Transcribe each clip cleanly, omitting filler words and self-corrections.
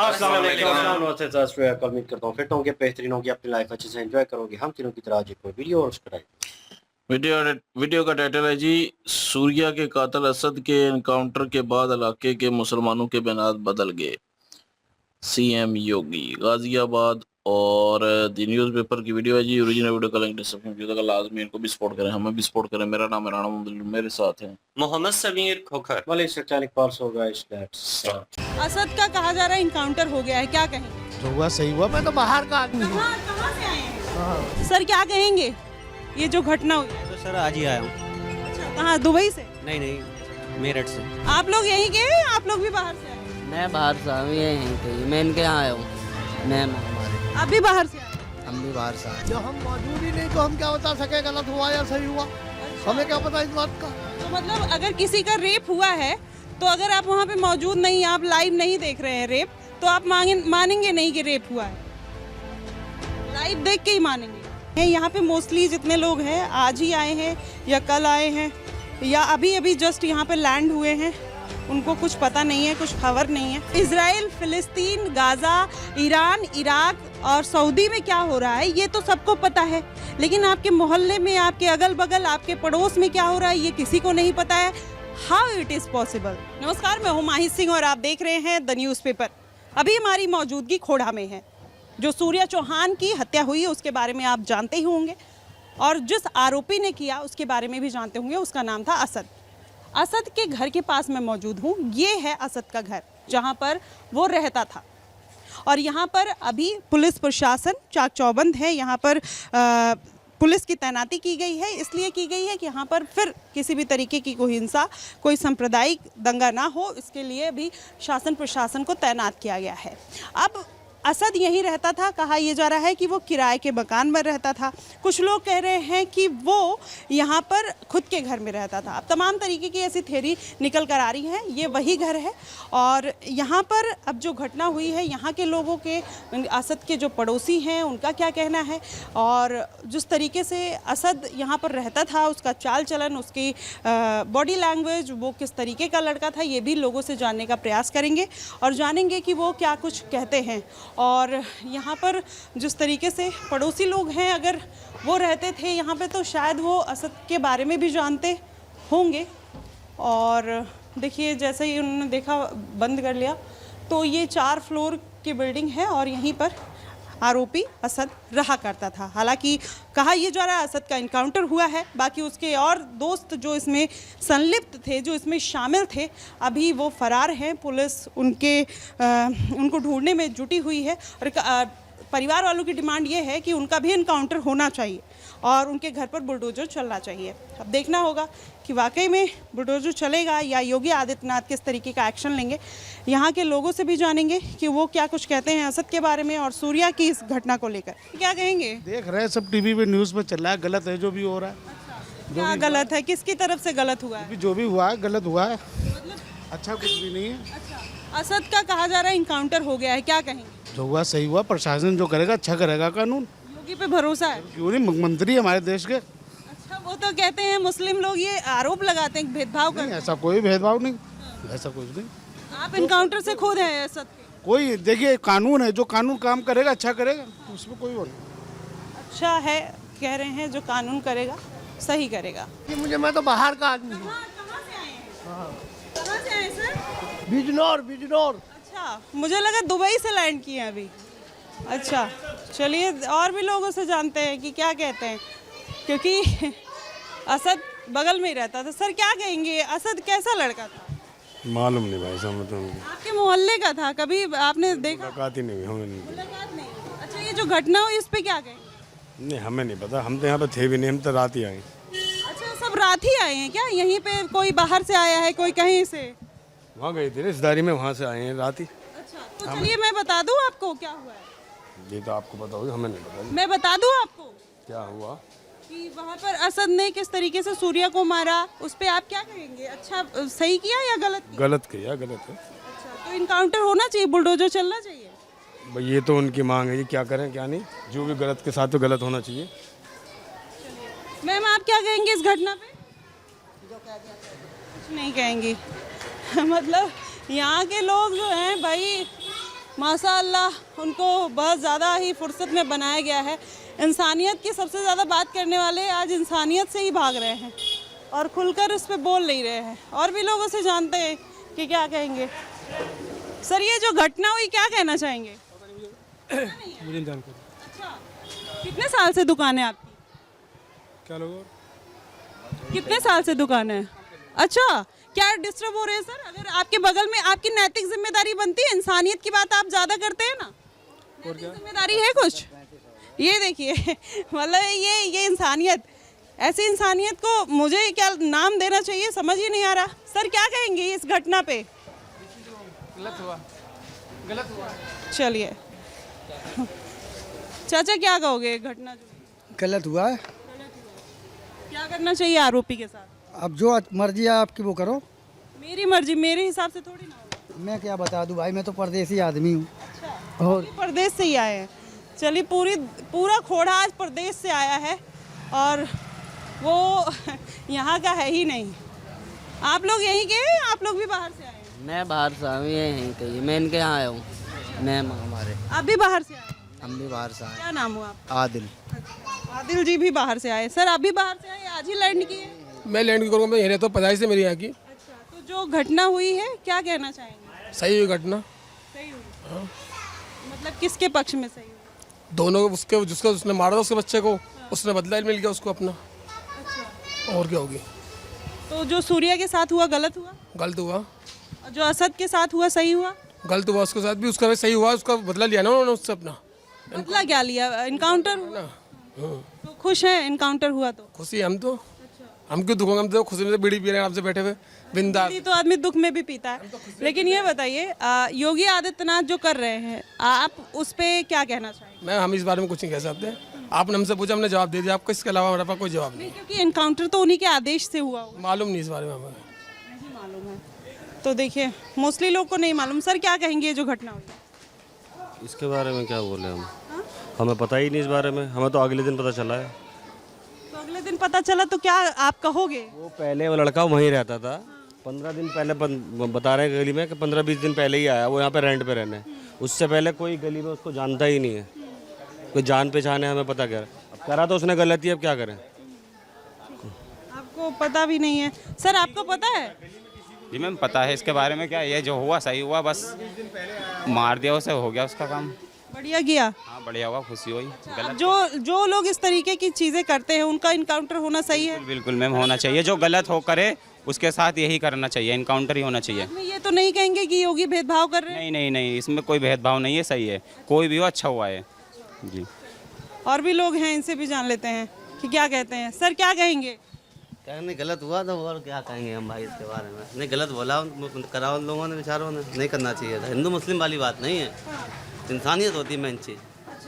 अस्सलाम वालेकुम। कल उम्मीद करता हूँ फिट होंगे, बेहतरीन होंगे, अपनी लाइफ अच्छे से एंजॉय करोगे। हम तीनों की तरह आज एक और वीडियो और वीडियो का टाइटल है जी, सूर्या के कातिल असद के एनकाउंटर के बाद इलाके के मुसलमानों के बैनात बदल गए। सीएम योगी गाजियाबाद और द न्यूज़पेपर की वीडियो है जी। ओरिजिनल वीडियो का लिंक डिस्क्रिप्शन में होगा, लाजमी इनको भी सपोर्ट करें, हमें भी सपोर्ट करें। मेरा नाम है राणा मोहम्मद, मेरे साथ हैं मोहम्मद समीर खोखर। असद का कहा जा रहा है इनकाउंटर हो गया है, क्या कहें? जो हुआ सही हुआ। मैं तो बाहर का आदमी हूँ। कहाँ से आए हैं? सर क्या कहेंगे ये जो घटना हुई? तो सर आज ही आया हूँ। अच्छा, कहाँ, दुबई से? नहीं मेरठ से। आप लोग यहीं के हैं? आप लोग भी बाहर से आए? मैं बाहर से आया हूँ, यहीं कहीं मैं इनके यहाँ आया हूँ। आप भी बाहर से आए? हम भी बाहर से आए। जब हम मौजूद ही नहीं तो हम क्या बता सके गलत हुआ या सही हुआ। हमें क्या पता इस बात का। तो मतलब अगर किसी का रेप हुआ है तो अगर आप वहाँ पे मौजूद नहीं, आप लाइव नहीं देख रहे हैं रेप, तो आप मानेंगे नहीं कि रेप हुआ है? लाइव देख के ही मानेंगे। यहाँ पे मोस्टली जितने लोग हैं आज ही आए हैं या कल आए हैं या अभी अभी जस्ट यहाँ पे लैंड हुए हैं, उनको कुछ पता नहीं है, कुछ खबर नहीं है। इजराइल, फिलिस्तीन, गाजा, ईरान, इराक और सऊदी में क्या हो रहा है ये तो सबको पता है, लेकिन आपके मोहल्ले में, आपके अगल बगल, आपके पड़ोस में क्या हो रहा है ये किसी को नहीं पता है। How it is possible? नमस्कार, मैं हूँ माहिर सिंह और आप देख रहे हैं द न्यूज़पेपर। अभी हमारी मौजूदगी खोड़ा में है। जो सूर्या चौहान की हत्या हुई उसके बारे में आप जानते ही होंगे और जिस आरोपी ने किया उसके बारे में भी जानते होंगे। उसका नाम था असद। असद के घर के पास मैं मौजूद हूँ। ये है असद का घर जहाँ पर वो रहता था और यहाँ पर अभी पुलिस प्रशासन चाक चौबंद है। यहाँ पर पुलिस की तैनाती की गई है, इसलिए की गई है कि यहाँ पर फिर किसी भी तरीके की कोई हिंसा, कोई सांप्रदायिक दंगा ना हो, इसके लिए भी शासन प्रशासन को तैनात किया गया है। अब असद यहीं रहता था। कहा यह जा रहा है कि वो किराए के मकान में रहता था। कुछ लोग कह रहे हैं कि वो यहाँ पर खुद के घर में रहता था। अब तमाम तरीके की ऐसी थ्योरी निकल कर आ रही है। ये वही घर है और यहाँ पर अब जो घटना हुई है, यहाँ के लोगों के, असद के जो पड़ोसी हैं उनका क्या कहना है और जिस तरीके से असद यहाँ पर रहता था, उसका चाल चलन, उसकी बॉडी लैंग्वेज, वो किस तरीके का लड़का था, ये भी लोगों से जानने का प्रयास करेंगे और जानेंगे कि वो क्या कुछ कहते हैं। और यहाँ पर जिस तरीके से पड़ोसी लोग हैं, अगर वो रहते थे यहाँ पे तो शायद वो असद के बारे में भी जानते होंगे। और देखिए, जैसे ही उन्होंने देखा, बंद कर लिया, तो ये 4 फ्लोर की बिल्डिंग है और यहीं पर आरोपी असद रहा करता था। हालांकि कहा यह जा रहा है असद का इनकाउंटर हुआ है, बाकी उसके और दोस्त जो इसमें संलिप्त थे, जो इसमें शामिल थे, अभी वो फरार हैं। पुलिस उनको ढूंढने में जुटी हुई है और परिवार वालों की डिमांड ये है कि उनका भी इनकाउंटर होना चाहिए और उनके घर पर बुलडोजर चलना चाहिए। अब देखना होगा कि वाकई में बुलडोजर चलेगा या योगी आदित्यनाथ किस तरीके का एक्शन लेंगे। यहाँ के लोगों से भी जानेंगे कि वो क्या कुछ कहते हैं असद के बारे में और सूर्या की इस घटना को लेकर क्या कहेंगे। देख रहे हैं सब टीवी पे, न्यूज़ पे चल रहा है। गलत है जो भी हो रहा है। क्या गलत है? किसकी तरफ से गलत हुआ है? जो भी हुआ है गलत हुआ है। अच्छा कुछ भी नहीं है। असद का कहा जा रहा है इनकाउंटर हो गया है, क्या कहेंगे? जो हुआ सही हुआ। प्रशासन जो करेगा अच्छा करेगा। कानून योगी पे भरोसा है? क्यों नहीं, मुख्यमंत्री हमारे देश के। अच्छा, वो तो कहते हैं मुस्लिम लोग ये आरोप लगाते हैं भेदभाव करते हैं। ऐसा कोई भेदभाव नहीं, ऐसा कुछ नहीं। आप इनकाउंटर से खुद हैं असद के? कोई देखिए, कानून है, जो कानून काम करेगा अच्छा करेगा, उसमें कोई वो नहीं। अच्छा है, कह रहे हैं जो कानून करेगा सही करेगा। मैं तो बाहर का आदमी हूँ। कहाँ से आए हैं? कहाँ से आए सर? बिजनौर। अच्छा, मुझे लगा दुबई से लैंड किए हैं अभी। अच्छा, चलिए और भी लोगों से जानते हैं कि क्या कहते हैं, क्योंकि असद बगल में ही रहता था। सर क्या कहेंगे, असद कैसा लड़का था? मालूम नहीं भाई साहब, तो आपके मोहल्ले का था? कभी आपने देखा? मुलाकात ही नहीं हुई, हमें मुलाकात नहीं। अच्छा, ये जो घटना हुई इस पे क्या कहेंगे? नहीं, हमें नहीं पता। हम तो यहाँ पे थे भी नहीं, हम तो रात ही आए। अच्छा, सब रात ही आए हैं क्या? यहीं पे कोई बाहर से आया है, कोई कहीं से? वहाँ गए थे रिश्तेदारी में, वहाँ से आए हैं रात ही। अच्छा, तो चलिए मैं बता दूं आपको क्या हुआ है। ये तो आपको पता होगा, हमें नहीं पता। मैं बता दूं आपको क्या हुआ कि वहाँ पर असद ने किस तरीके से सूर्या को मारा, उस पे आप क्या कहेंगे? अच्छा, सही किया या गलत किया? गलत किया, गलत है। अच्छा, तो इनकाउंटर होना चाहिए, बुलडोजर चलना चाहिए। भाई ये तो उनकी मांग है, ये क्या करें क्या नहीं। जो भी गलत के साथ तो गलत होना चाहिए। मैम आप क्या कहेंगे इस घटना पे? कुछ नहीं कहेंगी। मतलब यहाँ के लोग जो हैं भाई, माशाअल्लाह उनको बहुत ज़्यादा ही फुर्सत में बनाया गया है। इंसानियत की सबसे ज़्यादा बात करने वाले आज इंसानियत से ही भाग रहे हैं और खुलकर उस पर बोल नहीं रहे हैं। और भी लोगों से जानते हैं कि क्या कहेंगे। सर, ये जो घटना हुई क्या कहना चाहेंगे? मुझे नहीं जानकारी। अच्छा, कितने साल से दुकान है आपकी? क्या लोगों कितने साल से दुकान है? अच्छा, क्या डिस्टर्ब हो रहे हैं सर? अगर आपके बगल में, आपकी नैतिक जिम्मेदारी बनती है, इंसानियत की बात आप ज़्यादा करते हैं ना, नैतिक जिम्मेदारी है कुछ? ये देखिए मतलब ये इंसानियत, ऐसी इंसानियत को मुझे क्या नाम देना चाहिए समझ ही नहीं आ रहा। सर, क्या कहेंगे इस घटना पे? गलत हुआ। चलिए चाचा, क्या कहोगे घटना जो गलत हुआ है। क्या करना चाहिए आरोपी के साथ? अब जो मर्जी है आपकी वो करो। मेरी मर्जी, मेरे हिसाब से थोड़ी ना होगा। मैं क्या बता दूं भाई, मैं तो परदेसी आदमी हूँ। अच्छा, और ये प्रदेश से ही आए हैं। चलिए, पूरा खोड़ा आज प्रदेश से आया है और वो यहाँ का है ही नहीं। आप लोग यहीं के हैं? आप लोग भी बाहर से आए हैं? मैं बाहर से आया हूँ, ये यहीं कहीं मैं इनके यहाँ आया हूँ। मैं हमारे आप भी बाहर से आए हैं? हम भी बाहर से आए। क्या नाम हुआ आपका? आदिल। आदिल जी भी बाहर से आए। सर, आप भी बाहर से आए? आज ही लैंड किए? मैं लैंड करूँगा, मैं यहीं तो पैदाइश से मेरी यहाँ की। अच्छा, तो जो घटना हुई है क्या कहना चाहेंगे? सही हुई घटना। सही हुई? मतलब किसके पक्ष में सही हुई? दोनों, उसके जिसको उसने मारा था उसके बच्चे को, उसने बदला मिल गया उसको अपना। अच्छा, और क्या होगी? तो जो सूर्या के साथ हुआ गलत हुआ गलत हुआ। और जो असद के साथ हुआ सही हुआ? गलत हुआ उसके साथ भी, उसका भी सही हुआ। उसका बदला लिया ना उन्होंने उससे अपना। बदला क्या लिया? इनकाउंटर हुआ? तो खुश हैं इनकाउंटर हुआ तो? खुशी हम तो, हम क्यों दुखोंगे? हम तो खुशी में बीड़ी पी रहे हैं आपसे बैठे हुए बिंदास। तो आदमी दुख में भी पीता है। लेकिन ये बताइए, योगी आदित्यनाथ जो कर रहे हैं, आप उस पे क्या कहना चाहेंगे? मैं हम इस बारे में कुछ नहीं कह सकते। आपने हमसे पूछा, हमने जवाब दे दिया आपको। इसके अलावा हमारे पास कोई जवाब नहीं। क्योंकि इनकाउंटर तो उन्हीं के आदेश से हुआ होगा। मालूम नहीं इस बारे में हमें। नहीं मालूम है तो देखिए, मोस्टली लोग को नहीं मालूम। सर, क्या कहेंगे ये जो घटना हुई? इसके बारे में क्या बोले हम? हमें पता ही नहीं इस बारे में। हमें तो अगले दिन पता चला है। तो अगले दिन पता चला तो क्या आप कहोगे? वो पहले वो लड़का वहीं रहता था। 15 दिन पहले बता रहे हैं गली में कि 15-20 दिन पहले ही आया वो यहाँ पे रेंट पे रहने। उससे पहले कोई गली में उसको जानता ही नहीं है। कोई जान पहचान है हमें पता क्या। अब करा तो उसने गलती, अब क्या करें? आपको पता भी नहीं है? सर, आपको पता है? जी मैम, पता है इसके बारे में। क्या ये जो हुआ सही हुआ, बस मार दिया उसे, हो गया उसका काम। बढ़िया किया। हाँ, बढ़िया हुआ, खुशी हुई। अब जो लोग इस तरीके की चीजें करते हैं उनका इनकाउंटर होना सही है? बिल्कुल मैम, होना चाहिए। जो गलत हो करे उसके साथ यही करना चाहिए, इनकाउंटर ही होना चाहिए। इसमें ये तो नहीं कहेंगे कि योगी भेदभाव कर रहे हैं? नहीं नहीं नहीं, इसमें कोई भेदभाव नहीं है, सही है। कोई भी हो, अच्छा हुआ है जी। और भी लोग हैं, इनसे भी जान लेते हैं कि क्या कहते हैं। सर, क्या कहेंगे? क्या नहीं, गलत हुआ था और क्या कहेंगे हम भाई इसके बारे में। नहीं, गलत बोला करा उन लोगों ने, बेचारों ने। नहीं करना चाहिए था। हिंदू मुस्लिम वाली बात नहीं है, इंसानियत होती है मेन चीज़।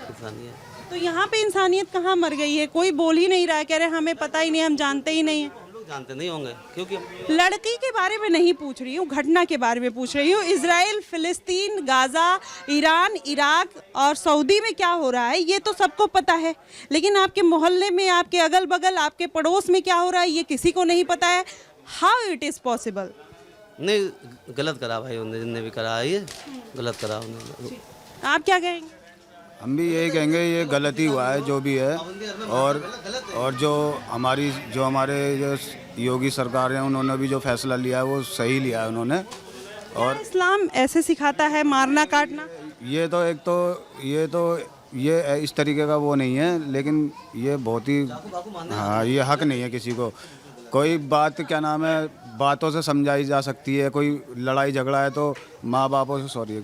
इंसानियत। तो यहाँ पे इंसानियत कहाँ मर गई है? कोई बोल ही नहीं रहा है, कह रहे हमें पता ही नहीं, हम जानते ही नहीं है। हम लोग जानते नहीं होंगे क्योंकि लड़की के बारे में नहीं पूछ रही हूँ, घटना के बारे में पूछ रही हूँ। इजराइल, फिलिस्तीन, गाजा, ईरान, इराक और सऊदी में क्या हो रहा है ये तो सबको पता है। लेकिन आपके मोहल्ले में, आपके अगल बगल, आपके पड़ोस में क्या हो रहा है ये किसी को नहीं पता है। How it is possible? नहीं, गलत करा भाई उन्होंने, जिनने भी करा है ये गलत करा उन्होंने। आप क्या कहेंगे? हम भी यही कहेंगे, ये गलत ही हुआ है जो भी है। और जो हमारे जो योगी सरकार है उन्होंने भी जो फैसला लिया है वो सही लिया है उन्होंने। और इस्लाम ऐसे सिखाता है मारना काटना? ये इस तरीके का वो नहीं है, लेकिन ये बहुत ही, हाँ, ये हक नहीं है किसी को। कोई बात क्या नाम है, बातों से समझाई जा सकती है। कोई लड़ाई झगड़ा है तो माँ बापों से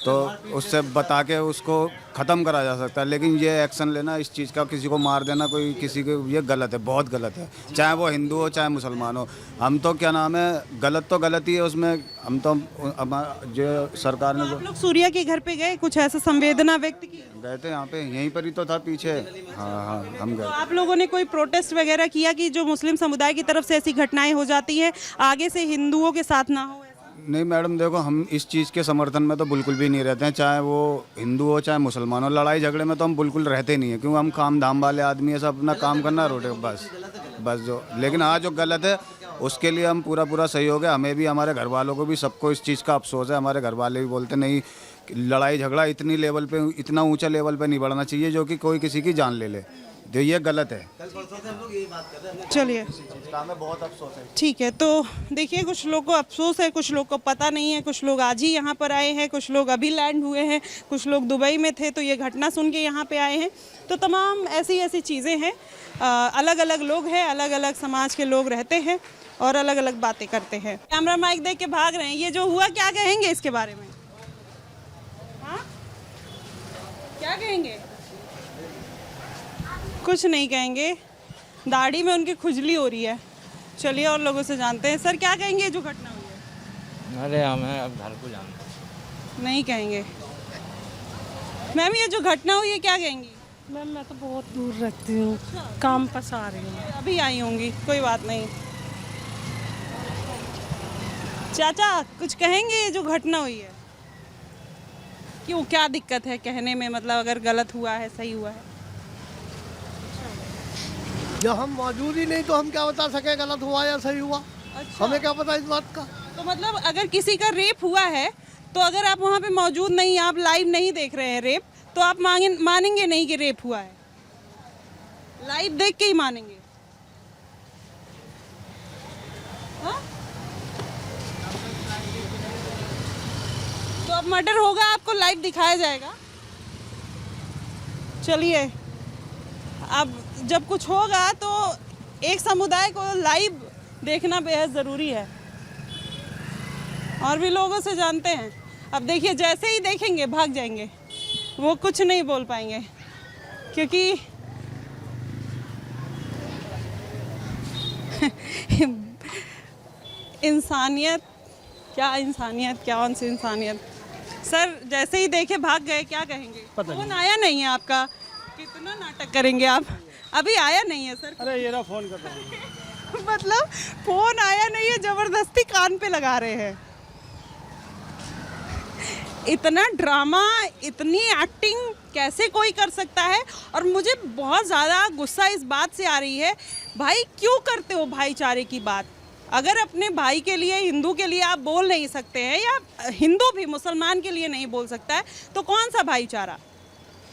तो उससे बता के उसको ख़त्म करा जा सकता है। लेकिन ये एक्शन लेना इस चीज़ का, किसी को मार देना कोई किसी को, ये गलत है, बहुत गलत है। चाहे वो हिंदू हो चाहे मुसलमान हो। हम तो क्या नाम है, गलत तो गलत ही है उसमें। हम तो जो सरकार ने आप लोग सूर्या के घर पे गए, कुछ ऐसा संवेदना व्यक्त की? गए थे, यहाँ पे यहीं पर ही तो था पीछे। हाँ, हम गए। तो आप लोगों ने कोई प्रोटेस्ट वगैरह किया कि जो मुस्लिम समुदाय की तरफ से ऐसी घटनाएं हो जाती हैं आगे से हिंदुओं के साथ ना हो? नहीं मैडम, देखो, हम इस चीज़ के समर्थन में तो बिल्कुल भी नहीं रहते हैं। चाहे वो हिंदू हो चाहे मुसलमान हो, लड़ाई झगड़े में तो हम बिल्कुल रहते नहीं है। क्योंकि हम काम धाम वाले आदमी है, सब अपना काम करना रोटे बस जो। लेकिन हाँ, जो गलत है उसके लिए हम पूरा सहयोग है। हमें भी, हमारे घर वालों को भी, सबको इस चीज़ का अफसोस है। हमारे घर वाले भी बोलते नहीं लड़ाई झगड़ा इतनी लेवल पे, इतना ऊंचा लेवल पे नहीं बढ़ना चाहिए जो कि कोई किसी की जान ले ले। तो ये गलत है। चलिए बहुत अफसोस है। ठीक है, तो देखिए कुछ लोग को अफसोस है, कुछ लोग को पता नहीं है, कुछ लोग आज ही यहाँ पर आए हैं, कुछ लोग अभी लैंड हुए हैं, कुछ लोग दुबई में थे तो ये घटना सुन के यहाँ पे आए हैं। तो तमाम ऐसी चीज़ें हैं, अलग अलग लोग हैं, अलग अलग समाज के लोग रहते हैं और अलग अलग बातें करते हैं। कैमरा माइक देख के भाग रहे हैं। ये जो हुआ क्या कहेंगे इसके बारे में? हाँ, क्या कहेंगे? कुछ नहीं कहेंगे, दाढ़ी में उनकी खुजली हो रही है। चलिए और लोगों से जानते हैं। सर क्या कहेंगे जो घटना हुई है? अरे हमें अब घर को जाना नहीं कहेंगे। मैम ये जो घटना हुई है क्या कहेंगी? मैम मैं तो बहुत दूर रहती हूँ, काम पर आ रही हूँ। अभी आई होंगी, कोई बात नहीं। चाचा कुछ कहेंगे ये जो घटना हुई है? क्यों, क्या दिक्कत है कहने में? मतलब अगर गलत हुआ है, सही हुआ है? जब हम मौजूद ही नहीं तो हम क्या बता सके गलत हुआ या सही हुआ। अच्छा। हमें क्या पता इस बात का। तो मतलब अगर किसी का रेप हुआ है तो अगर आप वहाँ पे मौजूद नहीं, आप लाइव नहीं देख रहे हैं रेप, तो आप मानेंगे नहीं कि रेप हुआ है? लाइव देख के ही मानेंगे? हाँ? तो अब मर्डर होगा, आपको लाइव दिखाया जाएगा। चलिए, अब जब कुछ होगा तो एक समुदाय को लाइव देखना बेहद ज़रूरी है। और भी लोगों से जानते हैं। अब देखिए, जैसे ही देखेंगे भाग जाएंगे, वो कुछ नहीं बोल पाएंगे क्योंकि इंसानियत, क्या इंसानियत, क्या कौन सी इंसानियत। सर जैसे ही देखे भाग गए, क्या कहेंगे? फोन आया नहीं है आपका? कितना नाटक करेंगे आप? अभी आया नहीं है सर। अरे ये ना फोन कर रहा हूँ। मतलब फोन आया नहीं है, जबरदस्ती कान पे लगा रहे हैं। इतना ड्रामा, इतनी एक्टिंग कैसे कोई कर सकता है? और मुझे बहुत ज़्यादा गुस्सा इस बात से आ रही है, भाई क्यों करते हो भाईचारे की बात? अगर अपने भाई के लिए, हिंदू के लिए आप बोल नहीं सकते हैं, या हिंदू भी मुसलमान के लिए नहीं बोल सकता है, तो कौन सा भाईचारा,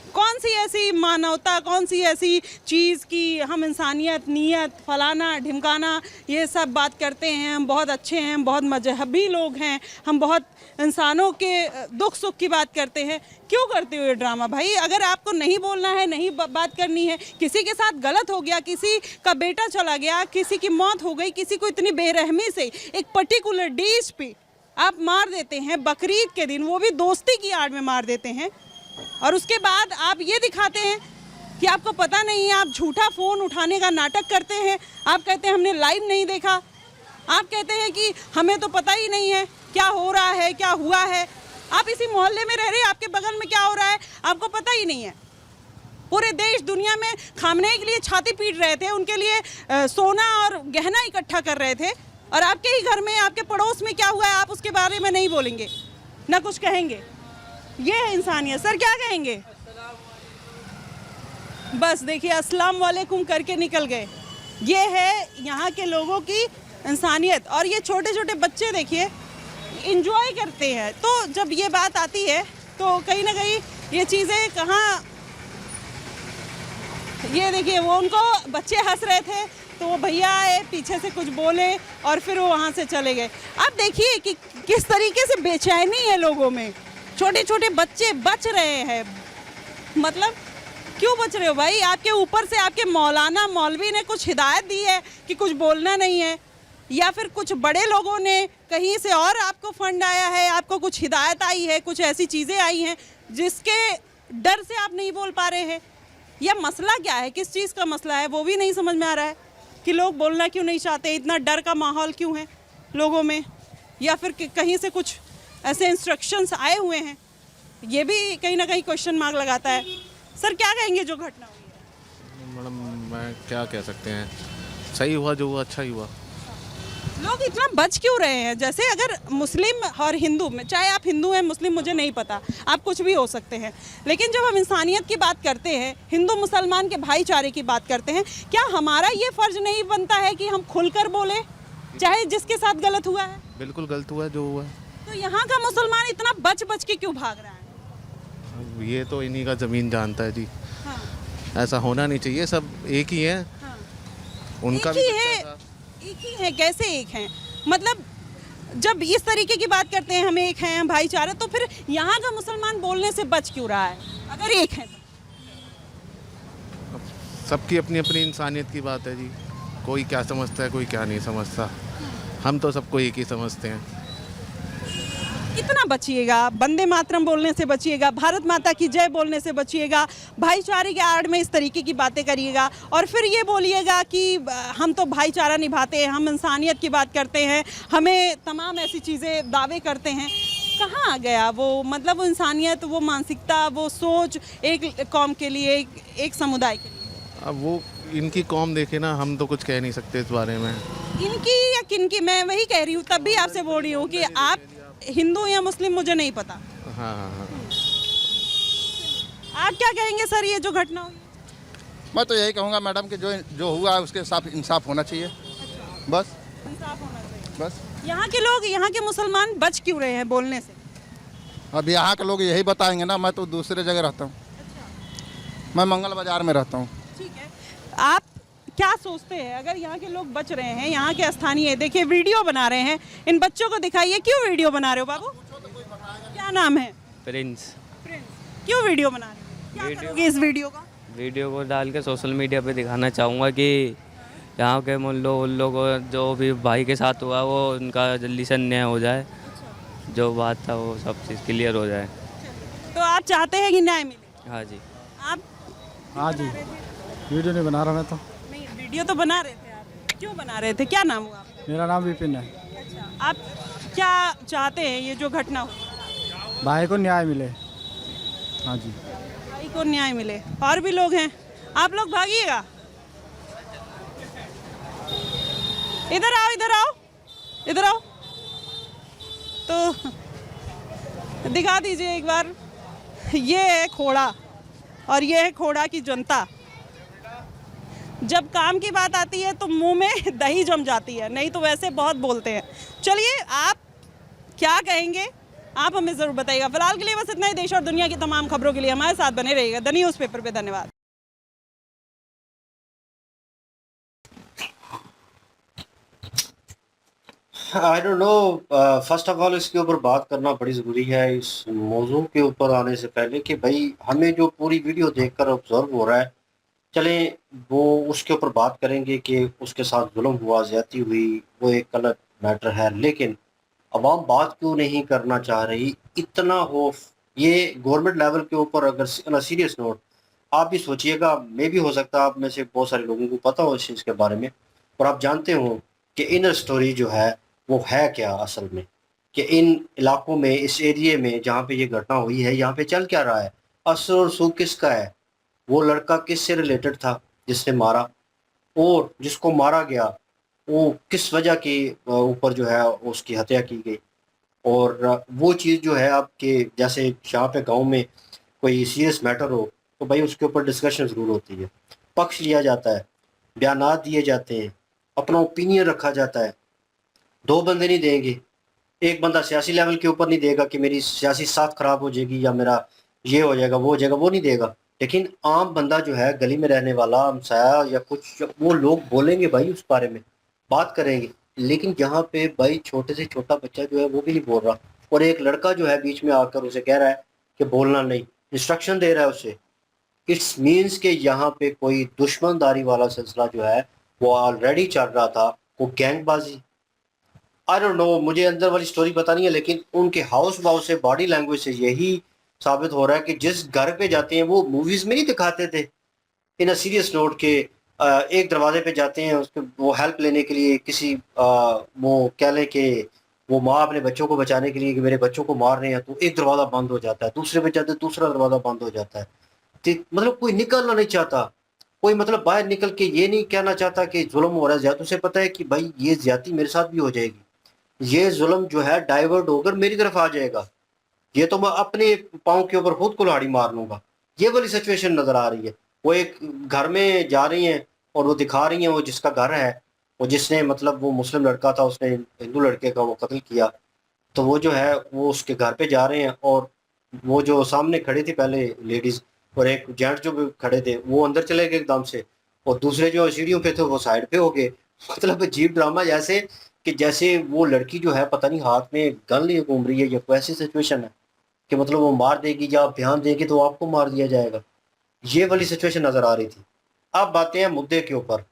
कौन सी ऐसी मानवता, कौन सी ऐसी चीज़ कि हम इंसानियत, नीयत, फलाना ढिमकाना ये सब बात करते हैं, हम बहुत अच्छे हैं, हम बहुत मजहबी लोग हैं, हम बहुत इंसानों के दुख सुख की बात करते हैं? क्यों करते हो ये ड्रामा भाई? अगर आपको नहीं बोलना है, नहीं बात करनी है, किसी के साथ गलत हो गया, किसी का बेटा चला गया, किसी की मौत हो गई, किसी को इतनी बेरहमी से एक पर्टिकुलर डेज पे आप मार देते हैं, बकरीद के दिन, वो भी दोस्ती की आड़ में मार देते हैं, और उसके बाद आप ये दिखाते हैं कि आपको पता नहीं है, आप झूठा फ़ोन उठाने का नाटक करते हैं, आप कहते हैं हमने लाइव नहीं देखा, आप कहते हैं कि हमें तो पता ही नहीं है क्या हो रहा है, क्या हुआ है। आप इसी मोहल्ले में रह रहे हैं, आपके बगल में क्या हो रहा है आपको पता ही नहीं है। पूरे देश दुनिया में खामने के लिए छाती पीट रहे थे, उनके लिए सोना और गहना इकट्ठा कर रहे थे, और आपके ही घर में, आपके पड़ोस में क्या हुआ है आप उसके बारे में नहीं बोलेंगे, ना कुछ कहेंगे। ये है इंसानियत। सर क्या कहेंगे? बस देखिए, अस्सलाम वालेकुम करके निकल गए। ये है यहाँ के लोगों की इंसानियत। और ये छोटे छोटे बच्चे देखिए इंजॉय करते हैं। तो जब ये बात आती है तो कहीं ना कहीं ये चीज़ें कहाँ, ये देखिए वो उनको बच्चे हंस रहे थे तो वो भैया आए, पीछे से कुछ बोले और फिर वो वहाँ से चले गए। अब देखिए कि किस तरीके से बेचैनी है लोगों में। छोटे छोटे बच्चे बच रहे हैं। मतलब क्यों बच रहे हो भाई? आपके ऊपर से आपके मौलाना मौलवी ने कुछ हिदायत दी है कि कुछ बोलना नहीं है, या फिर कुछ बड़े लोगों ने कहीं से और आपको फंड आया है, आपको कुछ हिदायत आई है, कुछ ऐसी चीज़ें आई हैं जिसके डर से आप नहीं बोल पा रहे हैं? या मसला क्या है, किस चीज़ का मसला है वो भी नहीं समझ में आ रहा है कि लोग बोलना क्यों नहीं चाहते, इतना डर का माहौल क्यों है लोगों में, या फिर कहीं से कुछ ऐसे इंस्ट्रक्शंस आए हुए हैं, ये भी कहीं ना कहीं क्वेश्चन मार्क लगाता है। सर क्या कहेंगे जो घटना हुई है? मैडम मैं क्या कह सकते हैं, सही हुआ जो हुआ, अच्छा ही हुआ। लोग इतना बच क्यों रहे हैं? जैसे अगर मुस्लिम और हिंदू में, चाहे आप हिंदू हैं मुस्लिम मुझे नहीं पता, आप कुछ भी हो सकते हैं, लेकिन जब हम इंसानियत की बात करते हैं, हिंदू मुसलमान के भाईचारे की बात करते हैं, क्या हमारा ये फ़र्ज नहीं बनता है कि हम खुलकर बोले, चाहे जिसके साथ गलत हुआ है? बिल्कुल गलत हुआ है जो हुआ है। तो यहाँ का मुसलमान इतना बच बच के क्यों भाग रहा है? अब ये तो इन्हीं का ज़मीन जानता है जी। हाँ। ऐसा होना नहीं चाहिए, सब एक ही हैं। हाँ। उनका एक ही है, एक ही है, कैसे एक हैं? मतलब जब इस तरीके की बात करते हैं हम एक हैं, हम भाईचारा, तो फिर यहाँ का मुसलमान बोलने से बच क्यों रहा है अगर एक है तो? सबकी अपनी अपनी इंसानियत की बात है जी। कोई क्या समझता है, कोई क्या नहीं समझता। हम तो सबको एक ही समझते हैं। कितना बचिएगा? वंदे मातरम बोलने से बचिएगा, भारत माता की जय बोलने से बचिएगा, भाईचारे के आड़ में इस तरीके की बातें करिएगा और फिर ये बोलिएगा कि हम तो भाईचारा निभाते हैं, हम इंसानियत की बात करते हैं, हमें तमाम ऐसी चीज़ें दावे करते हैं। कहाँ आ गया वो, मतलब वो इंसानियत, वो मानसिकता, वो सोच एक कौम के लिए, एक समुदाय के लिए? अब वो इनकी कौम देखे ना, हम तो कुछ कह नहीं सकते इस बारे में। इनकी या किनकी, मैं वही कह रही हूँ, तब भी आपसे बोल रही हूँ कि आप हिंदू या मुस्लिम मुझे नहीं पता। हाँ हाँ हाँ। आप क्या कहेंगे सर, ये जो घटना हुई? मैं तो यही कहूँगा मैडम कि जो हुआ है उसके साथ इंसाफ होना चाहिए। बस इंसाफ होना चाहिए। बस यहाँ के लोग, यहाँ के मुसलमान बच क्यों रहे हैं बोलने से? अब यहाँ के लोग यही बताएंगे ना। मैं तो दूसरे जगह रहता हूँ। मैं मंगल बाजार में रहता हूँ। ठीक है, आप क्या सोचते हैं अगर यहाँ के लोग बच रहे हैं, यहाँ के स्थानीय, देखिए वीडियो बना रहे हैं, इन बच्चों को दिखाइए। क्यों वीडियो बना रहे हो बाबू? क्या नाम है? प्रिंस। क्यों वीडियो बना रहे हो? क्या करोगे इस वीडियो का? वीडियो को डाल के सोशल मीडिया पे दिखाना चाहूँगा कि यहाँ के मुल्लों को जो भी भाई के साथ हुआ वो उनका जल्दी से न्याय हो जाए। जो बात था वो सब चीज़ क्लियर हो जाए। तो आप चाहते हैं कि न्याय मिले? हाँ जी। आप? हाँ जी, वीडियो नहीं बना रहा मैं तो। नहीं, वीडियो तो बना रहे थे आप। क्यों बना रहे थे? क्या नाम हुआ आपका? मेरा नाम विपिन है। अच्छा, आप क्या चाहते हैं ये जो घटना हुई? भाई को न्याय मिले। हाँ जी, भाई को न्याय मिले। और भी लोग हैं, आप लोग भागिएगा। इधर आओ, इधर आओ, इधर आओ। तो दिखा दीजिए एक बार। ये है खोड़ा और ये है खोड़ा की जनता। जब काम की बात आती है तो मुंह में दही जम जाती है, नहीं तो वैसे बहुत बोलते हैं। चलिए, आप क्या कहेंगे आप हमें ज़रूर बताइएगा। फिलहाल के लिए बस इतना ही। देश और दुनिया की तमाम खबरों के लिए हमारे साथ बने रहिएगा द न्यूज़पेपर पे। धन्यवाद। I don't know, first of all इसके ऊपर बात करना बड़ी ज़रूरी है इस मौजू के ऊपर आने से पहले कि भाई हमें जो पूरी वीडियो देखकर ऑब्जर्व हो रहा है, चलें वो उसके ऊपर बात करेंगे कि उसके साथ जुल्म हुआ, ज़्यादती हुई, वो एक अलग मैटर है। लेकिन अवाम बात क्यों नहीं करना चाह रही? इतना खौफ ये गवर्नमेंट लेवल के ऊपर, अगर ऑन सीरियस नोट आप भी सोचिएगा, मे भी हो सकता है आप में से बहुत सारे लोगों को पता हो इस चीज़ के बारे में और आप जानते हो कि इनर स्टोरी जो है वो है क्या असल में, कि इन इलाकों में, इस एरिए में जहाँ पे ये घटना हुई है, यहाँ पे चल क्या रहा है, असर और सूख किसका है, वो लड़का किससे रिलेटेड था जिसने मारा, और जिसको मारा गया वो किस वजह के ऊपर जो है उसकी हत्या की गई। और वो चीज़ जो है आपके जैसे यहाँ पे गांव में कोई सीरियस मैटर हो तो भाई उसके ऊपर डिस्कशन ज़रूर होती है, पक्ष लिया जाता है, बयानात दिए जाते हैं, अपना ओपिनियन रखा जाता है। दो बंदे नहीं देंगे, एक बंदा सियासी लेवल के ऊपर नहीं देगा कि मेरी सियासी साख ख़राब हो जाएगी या मेरा ये हो जाएगा वो हो जाएगा, वो नहीं देगा। लेकिन आम बंदा जो है, गली में रहने वाला, हमसाया या कुछ, वो लोग बोलेंगे भाई, उस बारे में बात करेंगे। लेकिन यहाँ पे भाई छोटे से छोटा बच्चा जो है वो भी नहीं बोल रहा, और एक लड़का जो है बीच में आकर उसे कह रहा है कि बोलना नहीं, इंस्ट्रक्शन दे रहा है उसे। इट्स मीन्स के यहाँ पे कोई दुश्मनदारी वाला सिलसिला जो है वो ऑलरेडी चल रहा था, वो गैंगबाजी। आई डोंट नो, मुझे अंदर वाली स्टोरी पता नहीं है, लेकिन उनके हाउस वाउ से, बॉडी लैंग्वेज से यही साबित हो रहा है कि जिस घर पे जाते हैं, वो मूवीज में नहीं दिखाते थे इन अ सीरियस नोट के, एक दरवाजे पे जाते हैं उसके वो हेल्प लेने के लिए, किसी वो कह लें कि वो माँ अपने बच्चों को बचाने के लिए कि मेरे बच्चों को मार रहे हैं, तो एक दरवाज़ा बंद हो जाता है, दूसरे पे जाते दूसरा दरवाज़ा बंद हो जाता है। मतलब कोई निकलना नहीं चाहता, कोई मतलब बाहर निकल के ये नहीं कहना चाहता कि जुल्म हो रहा है ज़्यादा। उसे पता है कि भाई ये ज़्यादती मेरे साथ भी हो जाएगी, ये जुल्म जो है डाइवर्ट होकर मेरी तरफ आ जाएगा, ये तो मैं अपने पाँव के ऊपर खुद कुल्हाड़ी मार लूँगा। ये वाली सिचुएशन नज़र आ रही है। वो एक घर में जा रही हैं और वो दिखा रही हैं वो जिसका घर है, वो जिसने मतलब वो मुस्लिम लड़का था, उसने हिंदू लड़के का वो कत्ल किया, तो वो जो है वो उसके घर पे जा रहे हैं और वो जो सामने खड़ी थी पहले लेडीज और एक जेंट्स जो भी खड़े थे वो अंदर चले गए एकदम से, और दूसरे जो सीढ़ियों पे थे वो साइड पे हो गए। मतलब अजीब ड्रामा, जैसे कि जैसे वो लड़की जो है पता नहीं हाथ में गन लिए घूम रही है, या कोई ऐसी सिचुएशन है कि मतलब वो मार देगी या आप ध्यान देंगे तो आपको मार दिया जाएगा। ये वाली सिचुएशन नजर आ रही थी। अब बातें हैं मुद्दे के ऊपर।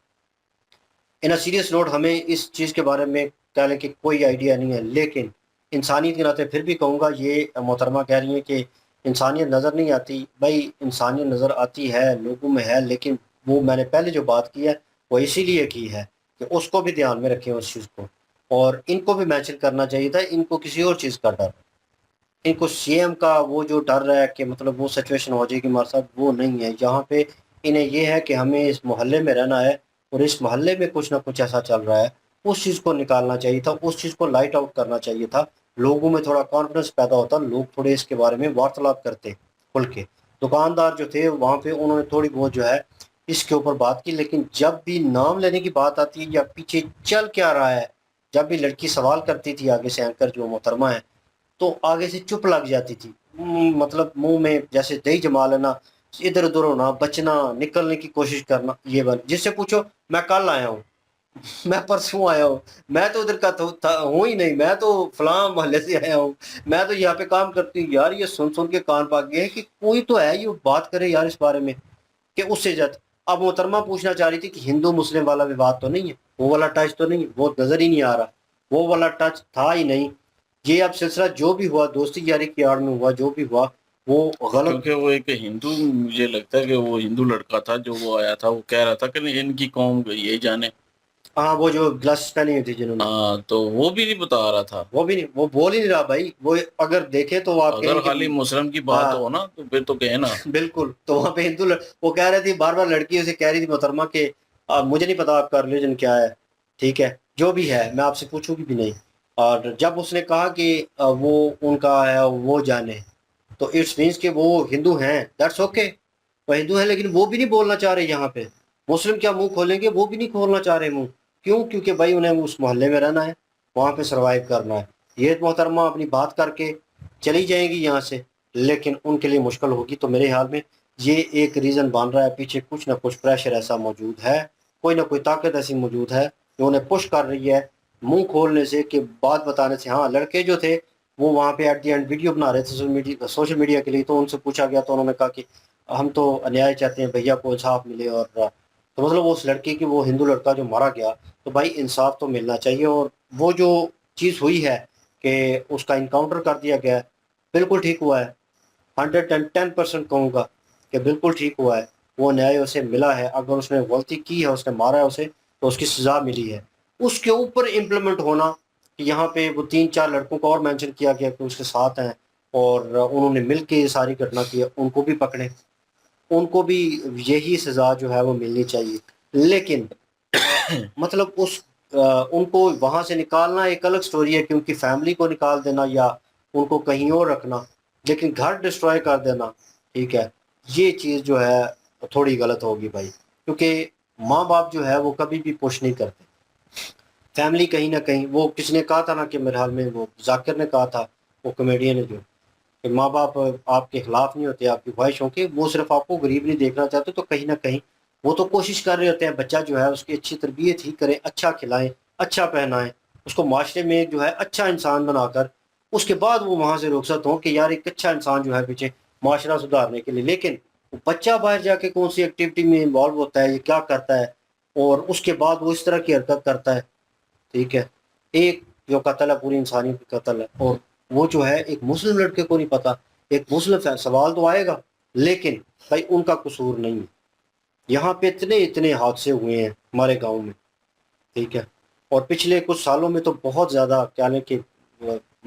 इन अ सीरियस नोट, हमें इस चीज़ के बारे में कहने की कोई आइडिया नहीं है, लेकिन इंसानियत के नाते फिर भी कहूँगा, ये मोहतरमा कह रही हैं कि इंसानियत नज़र नहीं आती। भाई इंसानियत नज़र आती है, लोगों में है, लेकिन वो मैंने पहले जो बात की है वो इसीलिए की है कि उसको भी ध्यान में रखें उस चीज़ को, और इनको भी मेंशन करना चाहिए था। इनको किसी और चीज़ का डर, इनको सीएम का वो जो डर है कि मतलब वो सिचुएशन हो जाएगी हमारे साथ, वो नहीं है। यहाँ पे इन्हें ये है कि हमें इस मोहल्ले में रहना है और इस मोहल्ले में कुछ ना कुछ ऐसा चल रहा है, उस चीज़ को निकालना चाहिए था, उस चीज़ को लाइट आउट करना चाहिए था। लोगों में थोड़ा कॉन्फिडेंस पैदा होता, लोग थोड़े इसके बारे में वार्तालाप करते खुल के। दुकानदार जो थे वहाँ पे उन्होंने थोड़ी बहुत जो है इसके ऊपर बात की, लेकिन जब भी नाम लेने की बात आती है या पीछे चल क्या रहा है, जब भी लड़की सवाल करती थी आगे से एंकर जो मोहतरमा है, तो आगे से चुप लग जाती थी। मतलब मुंह में जैसे दही जमा लेना, इधर उधर होना, बचना, निकलने की कोशिश करना। ये बन जिससे पूछो मैं कल आया हूँ, मैं परसों आया हूँ, मैं तो उधर का हूँ ही नहीं, मैं तो फलां मोहल्ले से आया हूँ, मैं तो यहाँ पे काम करती हूँ। यार ये सुन सुन के कान पाक गए कि कोई तो है ये बात करे यार इस बारे में कि उससे जद। अब मोहतरमा पूछना चाह रही थी कि हिंदू मुस्लिम वाला विवाद तो नहीं है, वो वाला टच तो नहीं है, वो नजर ही नहीं आ रहा, वो वाला टच था ही नहीं। ये अब सिलसिला जो भी हुआ दोस्ती यारी की आड़ में हुआ, जो भी हुआ वो गलत। क्योंकि वो एक हिंदू, मुझे लगता है कि वो हिंदू लड़का था जो वो आया था, वो कह रहा था कि नहीं इनकी कौम यही जाने। हाँ वो जो ग्लासेस पहनी हुई थी जिन्होंने, हाँ तो वो भी नहीं बता रहा था। वो भी नहीं, वो बोल ही नहीं रहा भाई। वो अगर देखे तो आप अगर खाली मुस्लिम की बात हाँ, हो ना तो फिर तो कहे ना। बिल्कुल। तो वहाँ पे वो कह रहे थी, बार बार लड़की उसे कह रही थी मोहतरमा के मुझे नहीं पता आपका रिलीजन क्या है, ठीक है जो भी है मैं आपसे पूछूंगी भी नहीं। और जब उसने कहा कि वो उनका है वो जाने, तो इट्स मीन्स कि वो हिंदू हैं, दैट्स ओके, वो हिंदू है, लेकिन वो भी नहीं बोलना चाह रहे यहाँ पे। मुस्लिम क्या मुंह खोलेंगे, वो भी नहीं खोलना चाह रहे मुंह। क्यों? क्योंकि भाई उन्हें उस मोहल्ले में रहना है, वहाँ पे सरवाइव करना है। ये मोहतरमा अपनी बात करके चली जाएंगी यहाँ से, लेकिन उनके लिए मुश्किल होगी। तो मेरे ख्याल में ये एक रीज़न बन रहा है, पीछे कुछ ना कुछ प्रेशर ऐसा मौजूद है, कोई ना कोई ताकत ऐसी मौजूद है जो उन्हें पुश कर रही है मुंह खोलने से, कि बात बताने से। हाँ लड़के जो थे वो वहाँ पे एट दी एंड वीडियो बना रहे थे सोशल मीडिया के लिए, तो उनसे पूछा गया तो उन्होंने कहा कि हम तो अन्याय चाहते हैं, भैया को इंसाफ मिले। और तो मतलब उस लड़की की, वो हिंदू लड़का जो मारा गया, तो भाई इंसाफ तो मिलना चाहिए। और वो जो चीज़ हुई है कि उसका इनकाउंटर कर दिया गया है, बिल्कुल ठीक हुआ है। 110% कहूँगा कि बिल्कुल ठीक हुआ है, वो न्याय उसे मिला है। अगर उसने गलती की है, उसने मारा है उसे, तो उसकी सज़ा मिली है। उसके ऊपर इम्प्लीमेंट होना कि यहाँ पे वो 3-4 लड़कों को और मेंशन किया गया कि उसके साथ हैं और उन्होंने मिल के ये सारी घटना की है, उनको भी पकड़े, उनको भी यही सज़ा जो है वो मिलनी चाहिए। लेकिन मतलब उनको वहाँ से निकालना एक अलग स्टोरी है, क्योंकि फैमिली को निकाल देना या उनको कहीं और रखना, लेकिन घर डिस्ट्रॉय कर देना, ठीक है, ये चीज़ जो है थोड़ी गलत होगी भाई। क्योंकि माँ बाप जो है वो कभी भी पुश नहीं करते फैमिली, कहीं ना कहीं। वो किसने कहा था ना कि मेरे हाल में वो जाकिर ने कहा था, वो कॉमेडियन है जो, कि माँ बाप आपके खिलाफ नहीं होते, आपकी ख्वाहिशों के, वो सिर्फ आपको गरीब नहीं देखना चाहते। तो कहीं ना कहीं वो तो कोशिश कर रहे होते हैं बच्चा जो है उसकी अच्छी तरबियत ही करें, अच्छा खिलाएं, अच्छा पहनाएं, उसको माशरे में जो है अच्छा इंसान बनाकर उसके बाद वो वहाँ से रुखसत हों कि यार एक अच्छा इंसान जो है पीछे माशरा सुधारने के लिए। लेकिन बच्चा बाहर जाके कौन सी एक्टिविटी में इन्वॉल्व होता है, ये क्या करता है, और उसके बाद वो इस तरह की हरकत करता है, ठीक है। एक जो कत्ल है पूरी इंसानियत की कत्ल है, और वो जो है एक मुस्लिम लड़के को नहीं पता, एक मुस्लिम सवाल तो आएगा, लेकिन भाई उनका कसूर नहीं है। यहाँ पे इतने इतने हादसे हुए हैं हमारे गांव में, ठीक है, और पिछले कुछ सालों में तो बहुत ज़्यादा क्या लें कि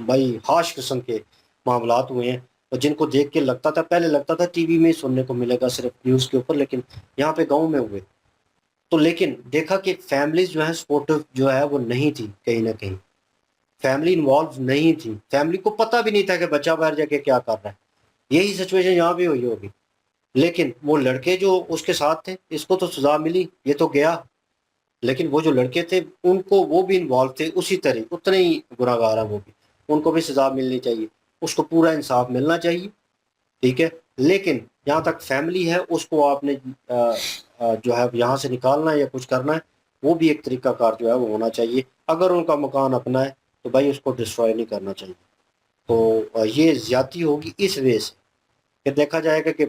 भाई हाश किस्म के मामलात हुए हैं, और जिनको देख के लगता था, पहले लगता था टीवी में सुनने को मिलेगा सिर्फ न्यूज़ के ऊपर, लेकिन यहाँ पे गांव में हुए। तो लेकिन देखा कि फैमिलीज जो है सपोर्टिव जो है वो नहीं थी, कहीं ना कहीं फैमिली इन्वॉल्व नहीं थी, फैमिली को पता भी नहीं था कि बच्चा बाहर जाके क्या कर रहा है। यही सिचुएशन यहाँ भी हुई होगी। लेकिन वो लड़के जो उसके साथ थे, इसको तो सजा मिली, ये तो गया, लेकिन वो जो लड़के थे उनको, वो भी इन्वॉल्व थे उसी तरह, उतने ही गुनाहगार हैं वो भी, उनको भी सजा मिलनी चाहिए, उसको पूरा इंसाफ मिलना चाहिए। ठीक है। लेकिन जहाँ तक फैमिली है उसको आपने जो है यहाँ से निकालना है या कुछ करना है, वो भी एक तरीकाकार जो है वो होना चाहिए। अगर उनका मकान अपना है तो भाई उसको डिस्ट्रॉय नहीं करना चाहिए। तो ये ज़्यादती होगी इस वजह से कि देखा जाएगा कि